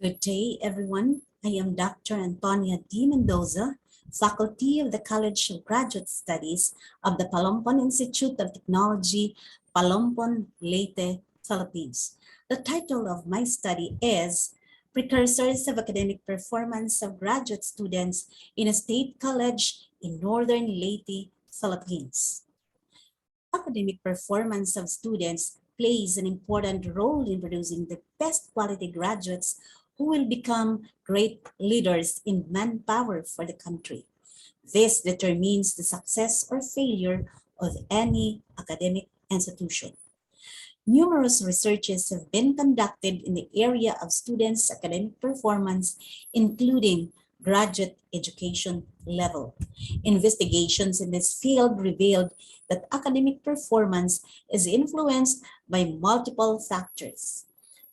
Good day, everyone. I am Dr. Antonia D. Mendoza, Faculty of the College of Graduate Studies of the Palompon Institute of Technology, Palompon, Leyte, Philippines. The title of my study is Precursors of Academic Performance of Graduate Students in a State College in Northern Leyte, Philippines. Academic performance of students plays an important role in producing the best quality graduates who will become great leaders in manpower for the country. This determines the success or failure of any academic institution. Numerous researches have been conducted in the area of students' academic performance, including graduate education level. Investigations in this field revealed that academic performance is influenced by multiple factors.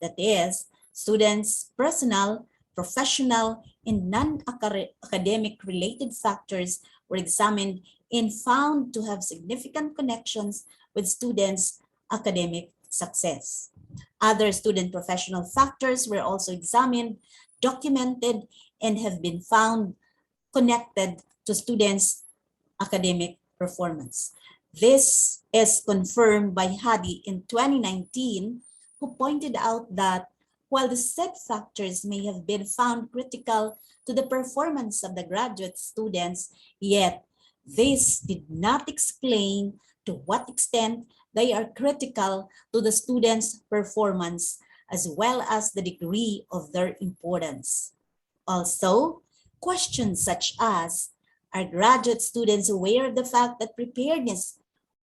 That is, students' personal, professional, and non-academic related factors were examined and found to have significant connections with students' academic success. Other student professional factors were also examined, documented, and have been found connected to students' academic performance. This is confirmed by Hadi in 2019, who pointed out that while the said factors may have been found critical to the performance of the graduate students, yet this did not explain to what extent they are critical to the students' performance as well as the degree of their importance. Also, questions such as, are graduate students aware of the fact that preparedness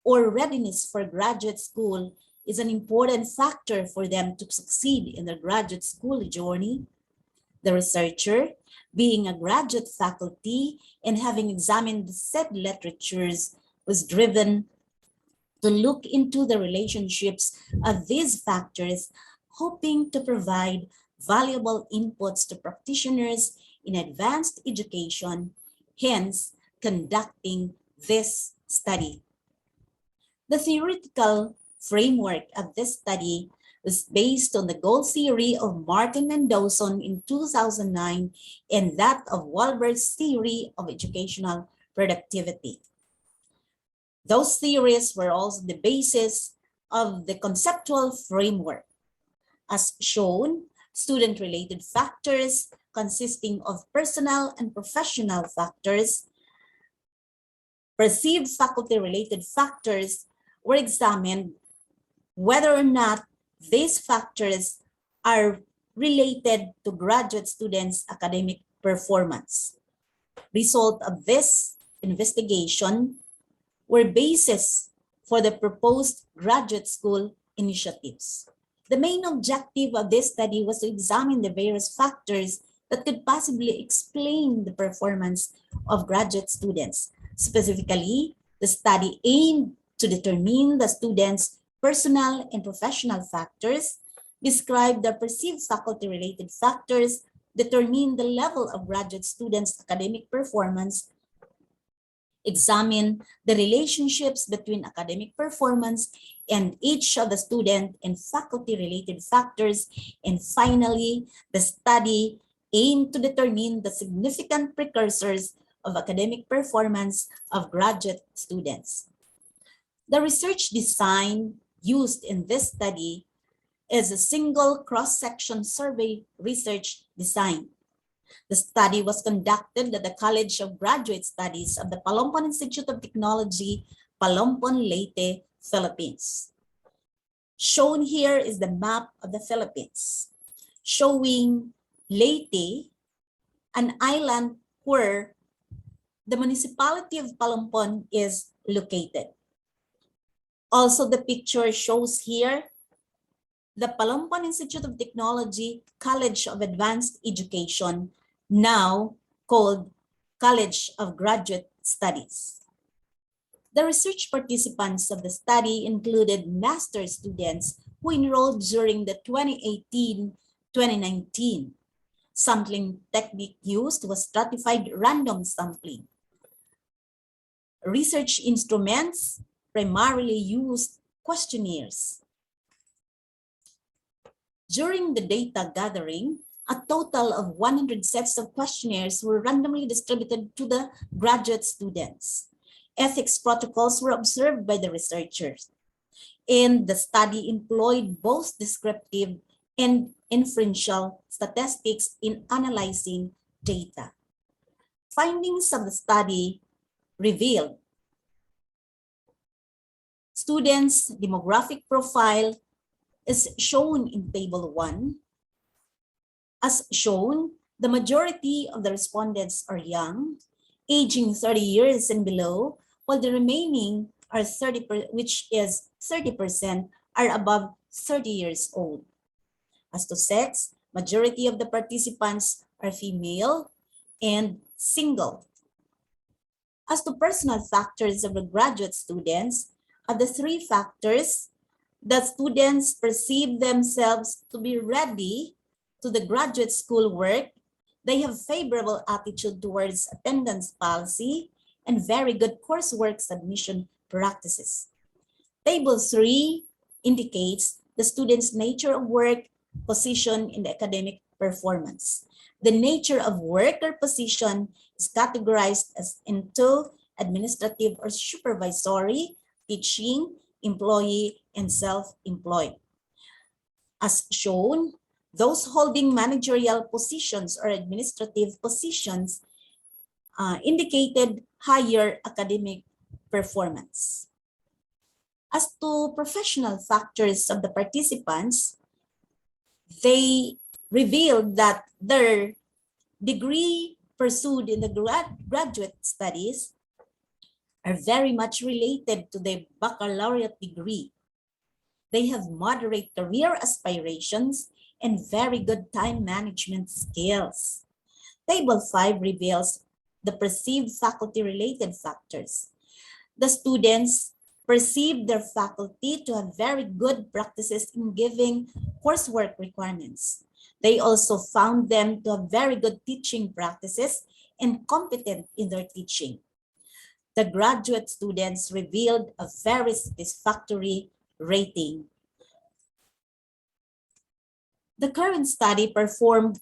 or readiness for graduate school is an important factor for them to succeed in their graduate school journey? The researcher, being a graduate faculty and having examined the said literatures, was driven to look into the relationships of these factors, hoping to provide valuable inputs to practitioners in advanced education, hence conducting this study. The theoretical framework of this study was based on the goal theory of Martin Mendoza in 2009 and that of Wahlberg's theory of educational productivity. Those theories were also the basis of the conceptual framework. As shown, student-related factors consisting of personal and professional factors, perceived faculty-related factors were examined whether or not these factors are related to graduate students' academic performance. Result of this investigation were basis for the proposed graduate school initiatives. The main objective of this study was to examine the various factors that could possibly explain the performance of graduate students. Specifically, the study aimed to determine the students' personal and professional factors, describe the perceived faculty-related factors, determine the level of graduate students' academic performance, examine the relationships between academic performance and each of the student and faculty-related factors, and finally, the study aimed to determine the significant precursors of academic performance of graduate students. The research design used in this study is a single cross-section survey research design. The study was conducted at the College of Graduate Studies of the Palompon Institute of Technology, Palompon, Leyte, Philippines. Shown here is the map of the Philippines, showing Leyte, an island where the municipality of Palompon is located. Also, the picture shows here the Palompon Institute of Technology College of Advanced Education, now called College of Graduate Studies. The research participants of the study included master's students who enrolled during the 2018-2019. Sampling technique used was stratified random sampling. Research instruments primarily used questionnaires. During the data gathering, A total of 100 sets of questionnaires were randomly distributed to the graduate students. Ethics protocols were observed by the researchers, and the study employed both descriptive and inferential statistics in analyzing data. Findings of the study revealed students' demographic profile is shown in Table 1. As shown, the majority of the respondents are young, aging 30 years and below, while the remaining are 30%, which is 30%, are above 30 years old. As to sex, majority of the participants are female and single. As to personal factors of the graduate students, of the three factors, the students perceive themselves to be ready to the graduate school work. They have favorable attitude towards attendance policy and very good coursework submission practices. Table 3 indicates the student's nature of work, position in the academic performance. The nature of work or position is categorized as into administrative or supervisory, teaching, employee, and self-employed. As shown, those holding managerial positions or administrative positions indicated higher academic performance. As to professional factors of the participants, they revealed that their degree pursued in the graduate studies are very much related to the baccalaureate degree. They have moderate career aspirations and very good time management skills. Table 5 reveals the perceived faculty-related factors. The students perceive their faculty to have very good practices in giving coursework requirements. They also found them to have very good teaching practices and competent in their teaching. The graduate students revealed a very satisfactory rating. The current study performed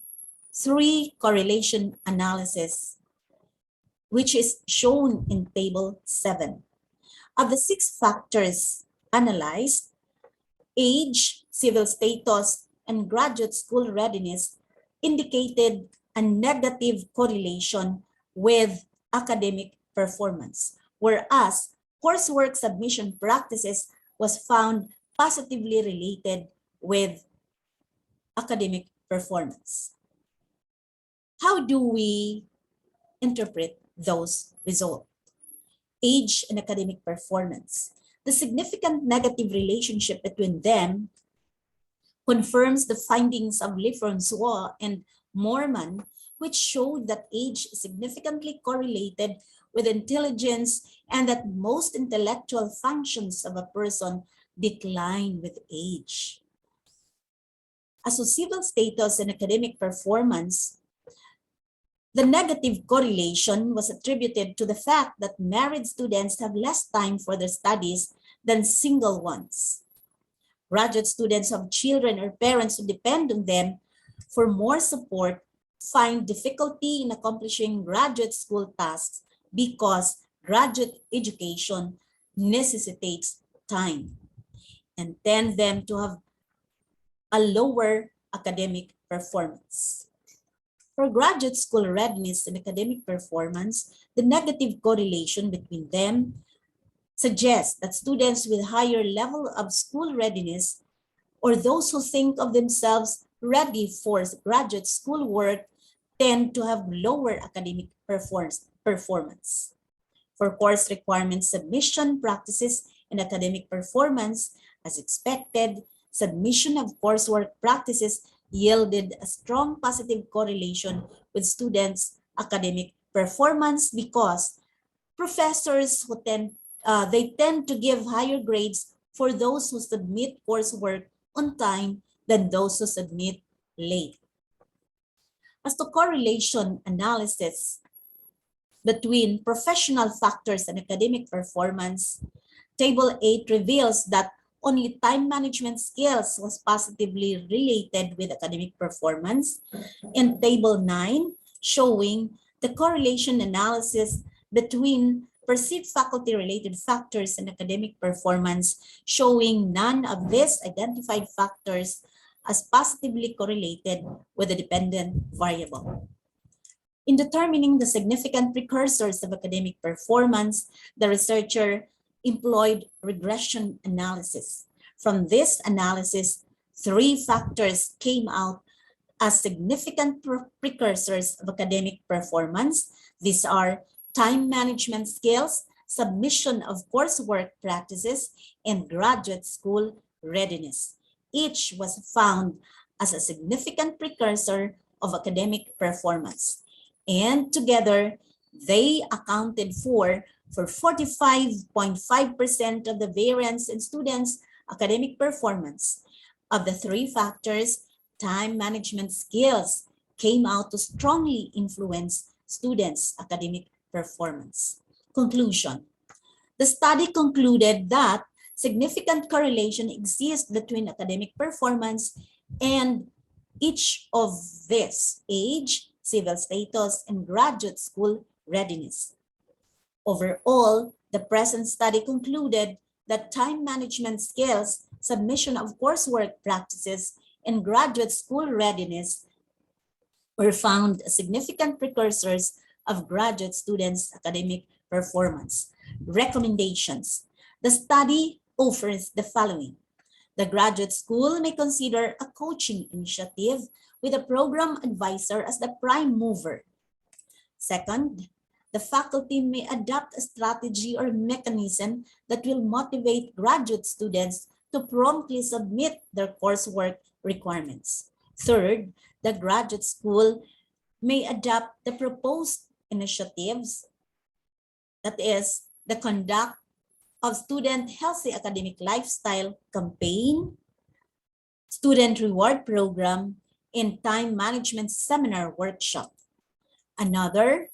3 correlation analysis, which is shown in Table 7. Of the 6 factors analyzed, age, civil status, and graduate school readiness indicated a negative correlation with academic performance, whereas coursework submission practices was found positively related with academic performance. How do we interpret those results? Age and academic performance. The significant negative relationship between them confirms the findings of Lefrancois and Morman, which showed that age is significantly correlated with intelligence and that most intellectual functions of a person decline with age. As to civil status and academic performance, the negative correlation was attributed to the fact that married students have less time for their studies than single ones. Graduate students who have children or parents who depend on them for more support find difficulty in accomplishing graduate school tasks because graduate education necessitates time and tend them to have a lower academic performance. For graduate school readiness and academic performance, the negative correlation between them suggests that students with higher level of school readiness or those who think of themselves ready for graduate school work tend to have lower academic performance. For course requirement submission practices and academic performance, as expected, submission of coursework practices yielded a strong positive correlation with students' academic performance because professors who tend to give higher grades for those who submit coursework on time than those who submit late. As to correlation analysis between professional factors and academic performance, Table 8 reveals that only time management skills was positively related with academic performance, and Table 9 showing the correlation analysis between perceived faculty-related factors and academic performance, showing none of these identified factors as positively correlated with a dependent variable. In determining the significant precursors of academic performance, the researcher employed regression analysis. From this analysis, 3 factors came out as significant precursors of academic performance. These are time management skills, submission of coursework practices, and graduate school readiness. Each was found as a significant precursor of academic performance. And together, they accounted for 45.5% of the variance in students' academic performance. Of the 3 factors, time management skills came out to strongly influence students' academic performance. Conclusion. The study concluded that significant correlation exists between academic performance and each of these: age, civil status, and graduate school readiness. Overall, the present study concluded that time management skills, submission of coursework practices, and graduate school readiness were found as significant precursors of graduate students' academic performance. Recommendations. The study offers the following. The graduate school may consider a coaching initiative with a program advisor as the prime mover. Second, the faculty may adopt a strategy or mechanism that will motivate graduate students to promptly submit their coursework requirements. Third, the graduate school may adopt the proposed initiatives, that is, the conduct of student healthy academic lifestyle campaign, student reward program, and time management seminar workshop. Another,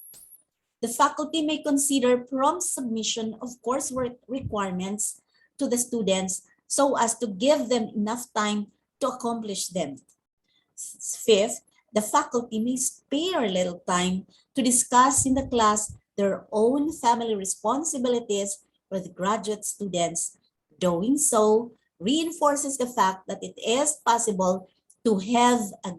the faculty may consider prompt submission of coursework requirements to the students so as to give them enough time to accomplish them. Fifth, the faculty may spare little time to discuss in the class their own family responsibilities with graduate students. Doing so reinforces the fact that it is possible to have a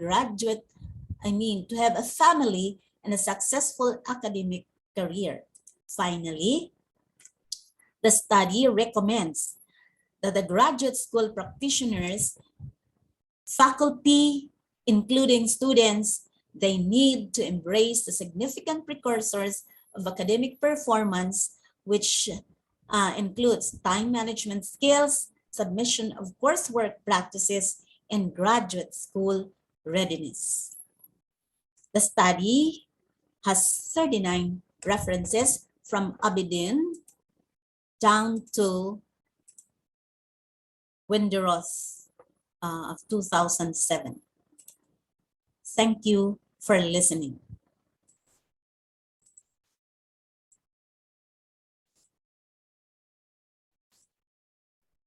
family and a successful academic career. Finally, the study recommends that the graduate school practitioners, faculty, including students, they need to embrace the significant precursors of academic performance, which includes time management skills, submission of coursework practices, and graduate school readiness. The study has 39 references from Abidin down to Winderos of 2007. Thank you for listening.